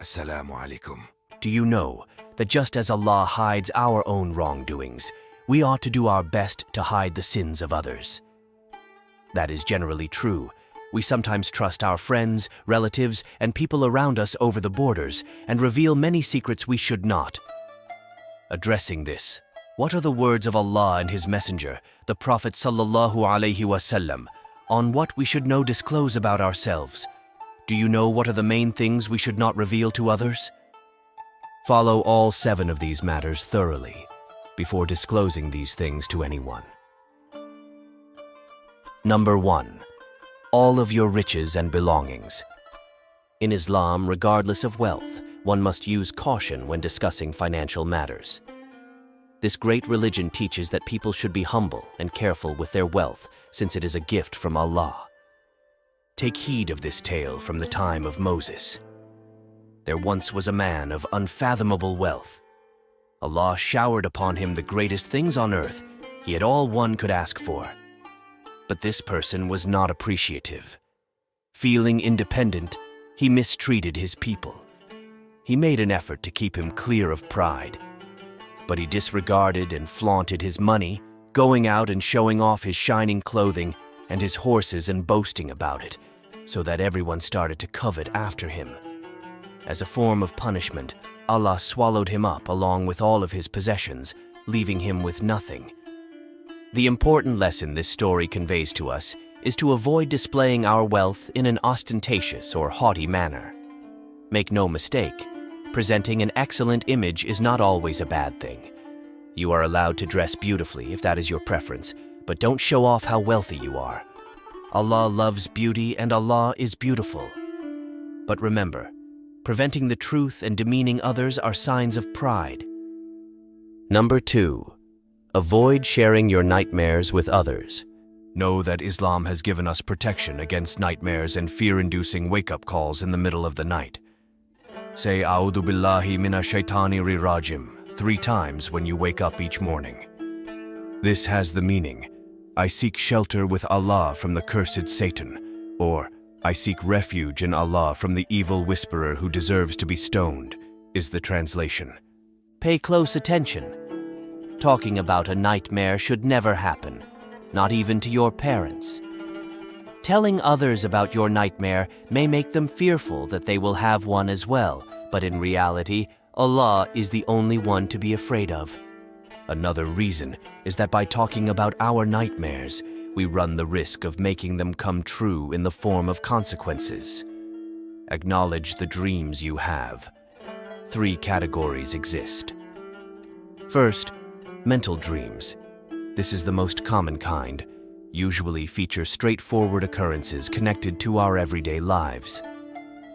Assalamu alaikum. Do you know that just as Allah hides our own wrongdoings, we ought to do our best to hide the sins of others? That is generally true. We sometimes trust our friends, relatives, and people around us over the borders and reveal many secrets we should not. Addressing this, what are the words of Allah and His Messenger, the Prophet sallallahu alaihi wasallam, on what we should know disclose about ourselves? Do you know what are the main things we should not reveal to others? Follow all 7 of these matters thoroughly before disclosing these things to anyone. Number 1. All of your riches and belongings. In Islam, regardless of wealth, one must use caution when discussing financial matters. This great religion teaches that people should be humble and careful with their wealth, since it is a gift from Allah. Take heed of this tale from the time of Moses. There once was a man of unfathomable wealth. Allah showered upon him the greatest things on earth. He had all one could ask for. But this person was not appreciative. Feeling independent, he mistreated his people. He made an effort to keep him clear of pride, but he disregarded and flaunted his money, going out and showing off his shining clothing and his horses and boasting about it, so that everyone started to covet after him. As a form of punishment, Allah swallowed him up along with all of his possessions, leaving him with nothing. The important lesson this story conveys to us is to avoid displaying our wealth in an ostentatious or haughty manner. Make no mistake, presenting an excellent image is not always a bad thing. You are allowed to dress beautifully if that is your preference, but don't show off how wealthy you are. Allah loves beauty and Allah is beautiful. But remember, preventing the truth and demeaning others are signs of pride. Number 2. Avoid sharing your nightmares with others. Know that Islam has given us protection against nightmares and fear-inducing wake-up calls in the middle of the night. Say A'udhu billahi minash shaitani rajim 3 times when you wake up each morning. This has the meaning, I seek shelter with Allah from the cursed Satan, or I seek refuge in Allah from the evil whisperer who deserves to be stoned, is the translation. Pay close attention. Talking about a nightmare should never happen, not even to your parents. Telling others about your nightmare may make them fearful that they will have one as well, but in reality, Allah is the only one to be afraid of. Another reason is that by talking about our nightmares, we run the risk of making them come true in the form of consequences. Acknowledge the dreams you have. 3 categories exist. First, mental dreams. This is the most common kind, usually feature straightforward occurrences connected to our everyday lives.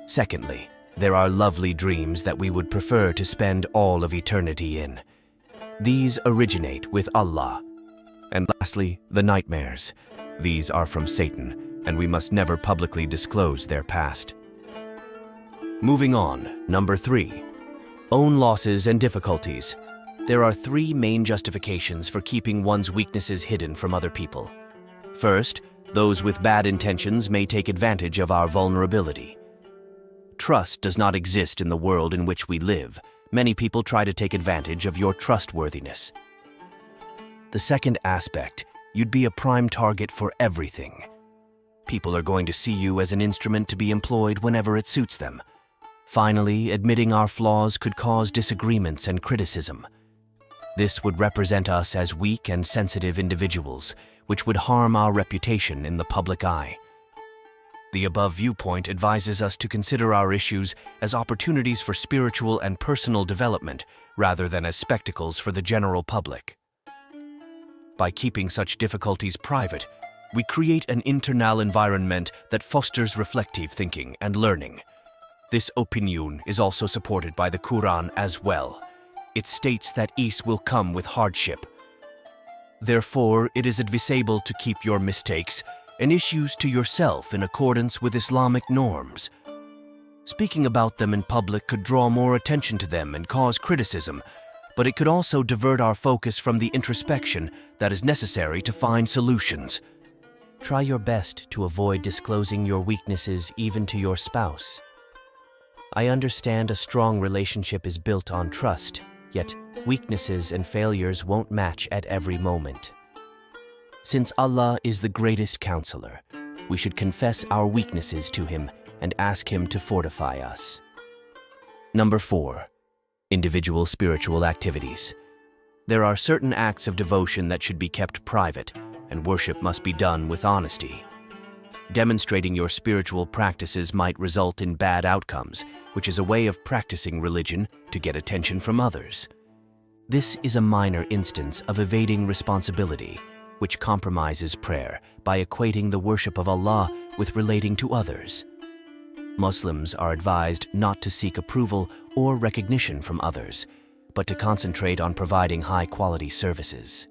Secondly, there are lovely dreams that we would prefer to spend all of eternity in. These originate with Allah. And lastly, the nightmares. These are from Satan, and we must never publicly disclose their past. Moving on, number 3. Own losses and difficulties. There are 3 main justifications for keeping one's weaknesses hidden from other people. First, those with bad intentions may take advantage of our vulnerability. Trust does not exist in the world in which we live. Many people try to take advantage of your trustworthiness. The second aspect, you'd be a prime target for everything. People are going to see you as an instrument to be employed whenever it suits them. Finally, admitting our flaws could cause disagreements and criticism. This would represent us as weak and sensitive individuals, which would harm our reputation in the public eye. The above viewpoint advises us to consider our issues as opportunities for spiritual and personal development rather than as spectacles for the general public. By keeping such difficulties private, we create an internal environment that fosters reflective thinking and learning. This opinion is also supported by the Quran as well. It states that ease will come with hardship. Therefore, it is advisable to keep your mistakes and issues to yourself in accordance with Islamic norms. Speaking about them in public could draw more attention to them and cause criticism, but it could also divert our focus from the introspection that is necessary to find solutions. Try your best to avoid disclosing your weaknesses even to your spouse. I understand a strong relationship is built on trust, yet weaknesses and failures won't match at every moment. Since Allah is the greatest counselor, we should confess our weaknesses to Him and ask Him to fortify us. Number 4. Individual spiritual activities. There are certain acts of devotion that should be kept private, and worship must be done with honesty. Demonstrating your spiritual practices might result in bad outcomes, which is a way of practicing religion to get attention from others. This is a minor instance of evading responsibility, which compromises prayer by equating the worship of Allah with relating to others. Muslims are advised not to seek approval or recognition from others, but to concentrate on providing high-quality services.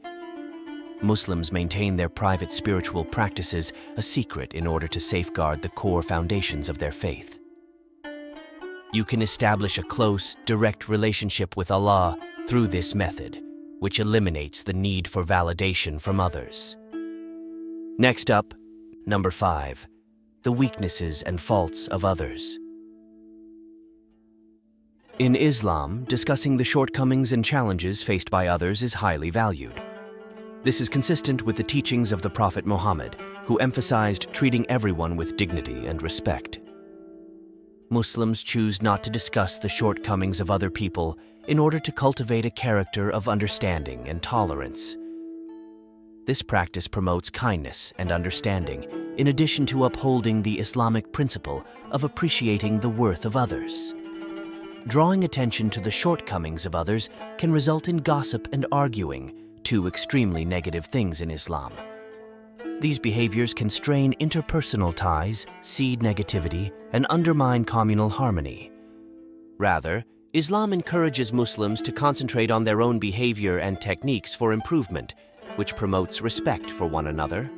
Muslims maintain their private spiritual practices a secret in order to safeguard the core foundations of their faith. You can establish a close, direct relationship with Allah through this method, which eliminates the need for validation from others. Next up, number 5. The weaknesses and faults of others. In Islam, discussing the shortcomings and challenges faced by others is highly valued. This is consistent with the teachings of the Prophet Muhammad, who emphasized treating everyone with dignity and respect. Muslims choose not to discuss the shortcomings of other people in order to cultivate a character of understanding and tolerance. This practice promotes kindness and understanding, in addition to upholding the Islamic principle of appreciating the worth of others. Drawing attention to the shortcomings of others can result in gossip and arguing, two extremely negative things in Islam. These behaviors can strain interpersonal ties, seed negativity, and undermine communal harmony. Rather, Islam encourages Muslims to concentrate on their own behavior and techniques for improvement, which promotes respect for one another.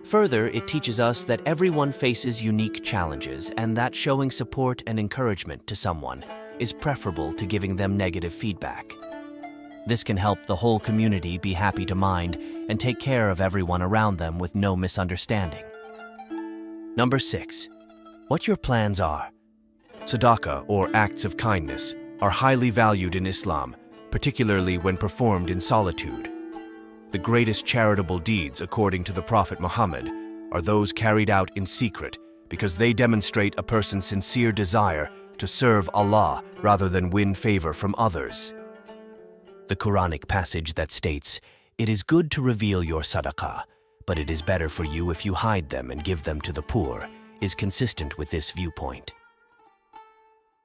Further, it teaches us that everyone faces unique challenges and that showing support and encouragement to someone is preferable to giving them negative feedback. This can help the whole community be happy to mind and take care of everyone around them with no misunderstanding. Number 6. What your plans are. Sadaqah, or acts of kindness, are highly valued in Islam, particularly when performed in solitude. The greatest charitable deeds, according to the Prophet Muhammad, are those carried out in secret because they demonstrate a person's sincere desire to serve Allah rather than win favor from others. The Quranic passage that states, "It is good to reveal your sadaqah, but it is better for you if you hide them and give them to the poor," is consistent with this viewpoint.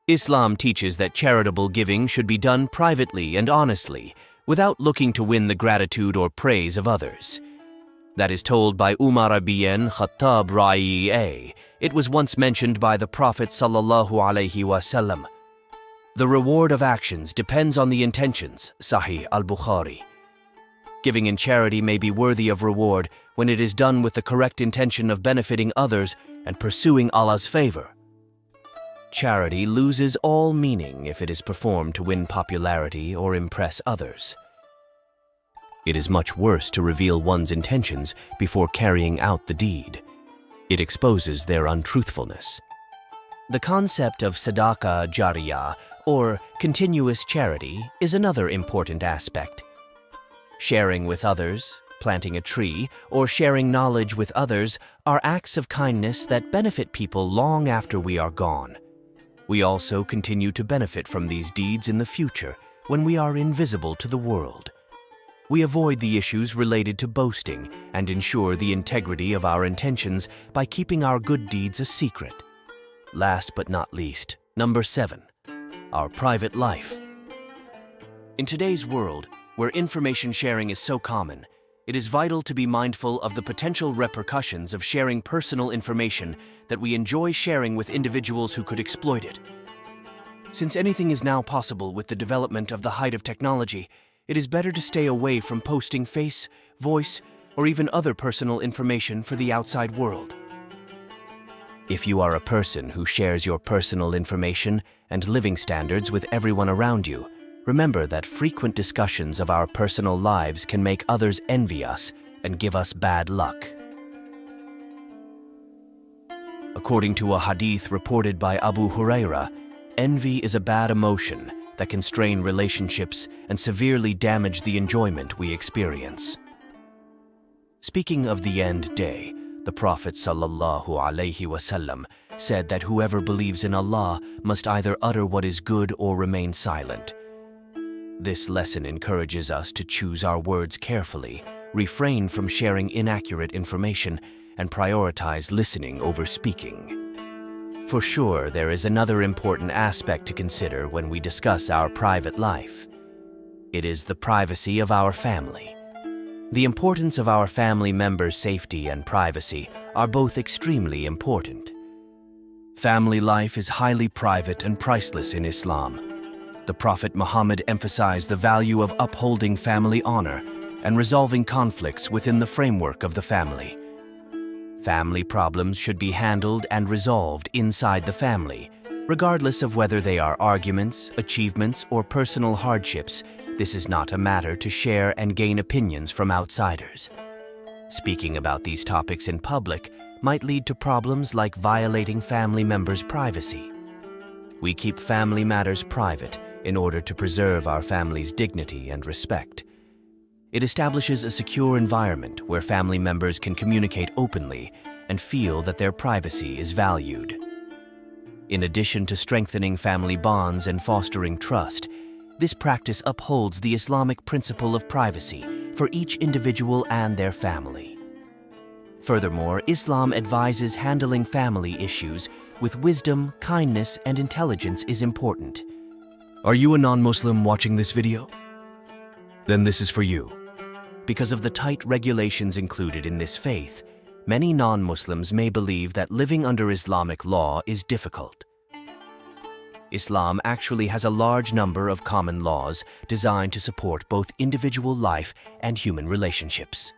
Islam teaches that charitable giving should be done privately and honestly, without looking to win the gratitude or praise of others. That is told by Umar bin Khattab Ra'i'a. It was once mentioned by the Prophet ﷺ. The reward of actions depends on the intentions, Sahih al-Bukhari. Giving in charity may be worthy of reward when it is done with the correct intention of benefiting others and pursuing Allah's favor. Charity loses all meaning if it is performed to win popularity or impress others. It is much worse to reveal one's intentions before carrying out the deed. It exposes their untruthfulness. The concept of sadaqah jariyah, or continuous charity, is another important aspect. Sharing with others, planting a tree, or sharing knowledge with others are acts of kindness that benefit people long after we are gone. We also continue to benefit from these deeds in the future when we are invisible to the world. We avoid the issues related to boasting and ensure the integrity of our intentions by keeping our good deeds a secret. Last but not least, number 7, our private life. In today's world, where information sharing is so common, it is vital to be mindful of the potential repercussions of sharing personal information that we enjoy sharing with individuals who could exploit it. Since anything is now possible with the development of the height of technology, it is better to stay away from posting face, voice, or even other personal information for the outside world. If you are a person who shares your personal information and living standards with everyone around you, remember that frequent discussions of our personal lives can make others envy us and give us bad luck. According to a hadith reported by Abu Huraira, Envy is a bad emotion that can strain relationships and severely damage the enjoyment we experience. Speaking of the end day, the Prophet ﷺ said that whoever believes in Allah must either utter what is good or remain silent. This lesson encourages us to choose our words carefully, refrain from sharing inaccurate information, and prioritize listening over speaking. For sure, there is another important aspect to consider when we discuss our private life. It is the privacy of our family. The importance of our family members' safety and privacy are both extremely important. Family life is highly private and priceless in Islam. The Prophet Muhammad emphasized the value of upholding family honor and resolving conflicts within the framework of the family. Family problems should be handled and resolved inside the family, regardless of whether they are arguments, achievements, or personal hardships. This is not a matter to share and gain opinions from outsiders. Speaking about these topics in public might lead to problems like violating family members' privacy. We keep family matters private in order to preserve our family's dignity and respect. It establishes a secure environment where family members can communicate openly and feel that their privacy is valued. In addition to strengthening family bonds and fostering trust, this practice upholds the Islamic principle of privacy for each individual and their family. Furthermore, Islam advises handling family issues with wisdom, kindness, and intelligence is important. Are you a non-Muslim watching this video? Then this is for you. Because of the tight regulations included in this faith, many non-Muslims may believe that living under Islamic law is difficult. Islam actually has a large number of common laws designed to support both individual life and human relationships.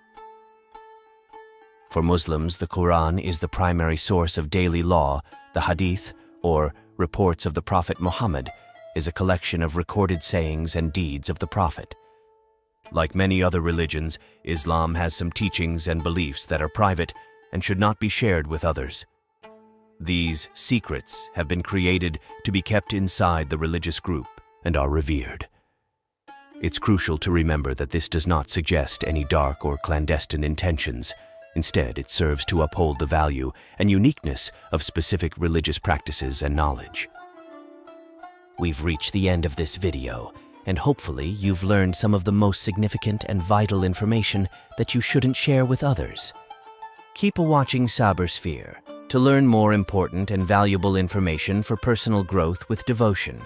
For Muslims, the Quran is the primary source of daily law. The Hadith, or reports of the Prophet Muhammad, is a collection of recorded sayings and deeds of the Prophet. Like many other religions, Islam has some teachings and beliefs that are private and should not be shared with others. These secrets have been created to be kept inside the religious group and are revered. It's crucial to remember that this does not suggest any dark or clandestine intentions. Instead, it serves to uphold the value and uniqueness of specific religious practices and knowledge. We've reached the end of this video, and hopefully you've learned some of the most significant and vital information that you shouldn't share with others. Keep watching Cybersphere to learn more important and valuable information for personal growth with devotion.